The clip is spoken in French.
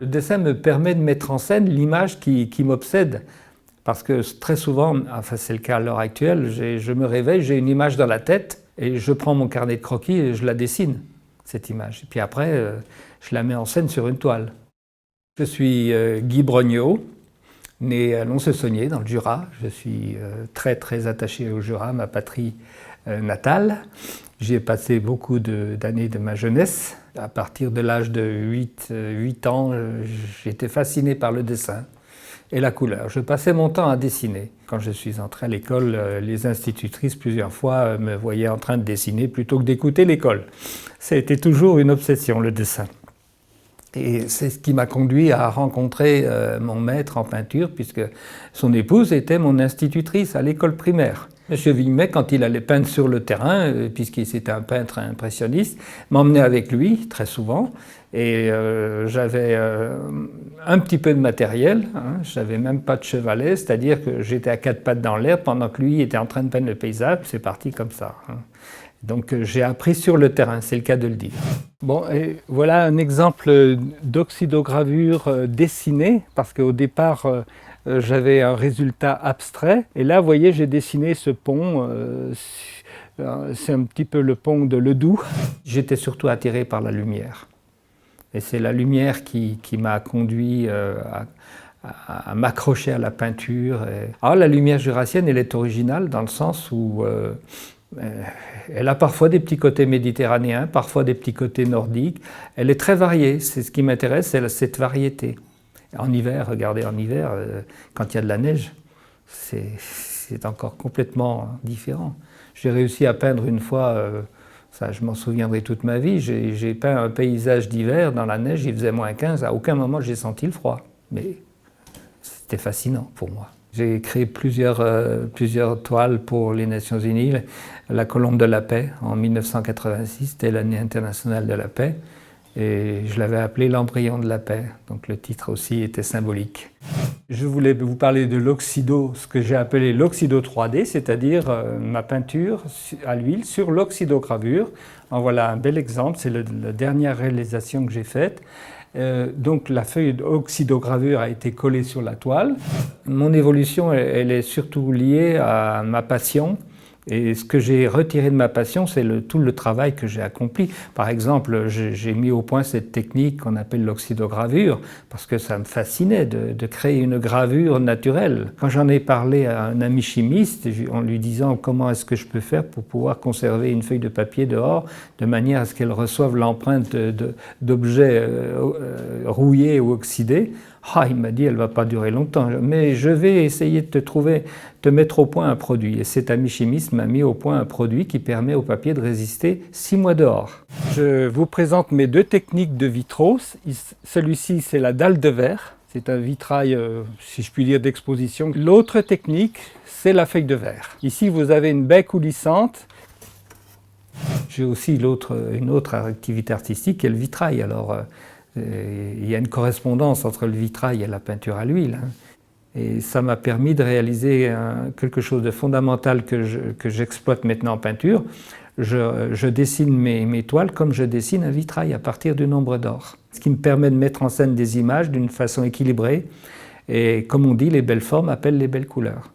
Le dessin me permet de mettre en scène l'image qui m'obsède. Parce que très souvent, enfin c'est le cas à l'heure actuelle, je me réveille, j'ai une image dans la tête et je prends mon carnet de croquis et je la dessine, cette image. Et puis après, je la mets en scène sur une toile. Je suis Guy Brognaud, né à Lons-le-Saunier, dans le Jura. Je suis très attaché au Jura, ma patrie natale. J'y ai passé beaucoup d'années de ma jeunesse. À partir de l'âge de 8 ans, j'étais fasciné par le dessin et la couleur. Je passais mon temps à dessiner. Quand je suis entré à l'école, les institutrices, plusieurs fois, me voyaient en train de dessiner plutôt que d'écouter l'école. Ça a été toujours une obsession, le dessin. Et c'est ce qui m'a conduit à rencontrer mon maître en peinture, puisque son épouse était mon institutrice à l'école primaire. Monsieur Vignet, quand il allait peindre sur le terrain, puisqu'il était un peintre impressionniste, m'emmenait avec lui très souvent. Et j'avais un petit peu de matériel, hein, je n'avais même pas de chevalet, c'est-à-dire que j'étais à 4 pattes dans l'air pendant que lui était en train de peindre le paysage. C'est parti comme ça. Hein. Donc j'ai appris sur le terrain, c'est le cas de le dire. Bon, et voilà un exemple d'oxydogravure dessinée, parce qu'au départ, j'avais un résultat abstrait. Et là, vous voyez, j'ai dessiné ce pont. C'est un petit peu le pont de Ledoux. J'étais surtout attiré par la lumière. Et c'est la lumière qui m'a conduit à m'accrocher à la peinture. Alors la lumière jurassienne, elle est originale dans le sens où elle a parfois des petits côtés méditerranéens, parfois des petits côtés nordiques. Elle est très variée. C'est ce qui m'intéresse, c'est cette variété. En hiver, regardez, en hiver, quand il y a de la neige, c'est encore complètement différent. J'ai réussi à peindre une fois, ça je m'en souviendrai toute ma vie, j'ai peint un paysage d'hiver dans la neige, il faisait -15, à aucun moment j'ai senti le froid. Mais c'était fascinant pour moi. J'ai créé plusieurs toiles pour les Nations Unies. La Colombe de la Paix en 1986, c'était l'année internationale de la paix. Et je l'avais appelé l'embryon de la paix, donc le titre aussi était symbolique. Je voulais vous parler de l'oxydo, ce que j'ai appelé l'oxydo 3D, c'est-à-dire ma peinture à l'huile sur l'oxydogravure. En voilà un bel exemple, c'est la dernière réalisation que j'ai faite. Donc la feuille d'oxydogravure a été collée sur la toile. Mon évolution, elle est surtout liée à ma passion. Et ce que j'ai retiré de ma passion, c'est tout le travail que j'ai accompli. Par exemple, j'ai mis au point cette technique qu'on appelle l'oxydogravure, parce que ça me fascinait de créer une gravure naturelle. Quand j'en ai parlé à un ami chimiste, en lui disant comment est-ce que je peux faire pour pouvoir conserver une feuille de papier dehors, de manière à ce qu'elle reçoive l'empreinte d'objets rouillés ou oxydés, il m'a dit, elle ne va pas durer longtemps, mais je vais essayer de te mettre au point un produit. Et cet ami chimiste m'a mis au point un produit qui permet au papier de résister 6 mois dehors. Je vous présente mes deux techniques de vitraux. Celui-ci, c'est la dalle de verre. C'est un vitrail, si je puis dire, d'exposition. L'autre technique, c'est la feuille de verre. Ici, vous avez une baie coulissante. J'ai aussi une autre activité artistique qui est le vitrail. Alors, il y a une correspondance entre le vitrail et la peinture à l'huile. Et ça m'a permis de réaliser quelque chose de fondamental que j'exploite maintenant en peinture. Je dessine mes toiles comme je dessine un vitrail à partir du nombre d'or. Ce qui me permet de mettre en scène des images d'une façon équilibrée. Et comme on dit, les belles formes appellent les belles couleurs.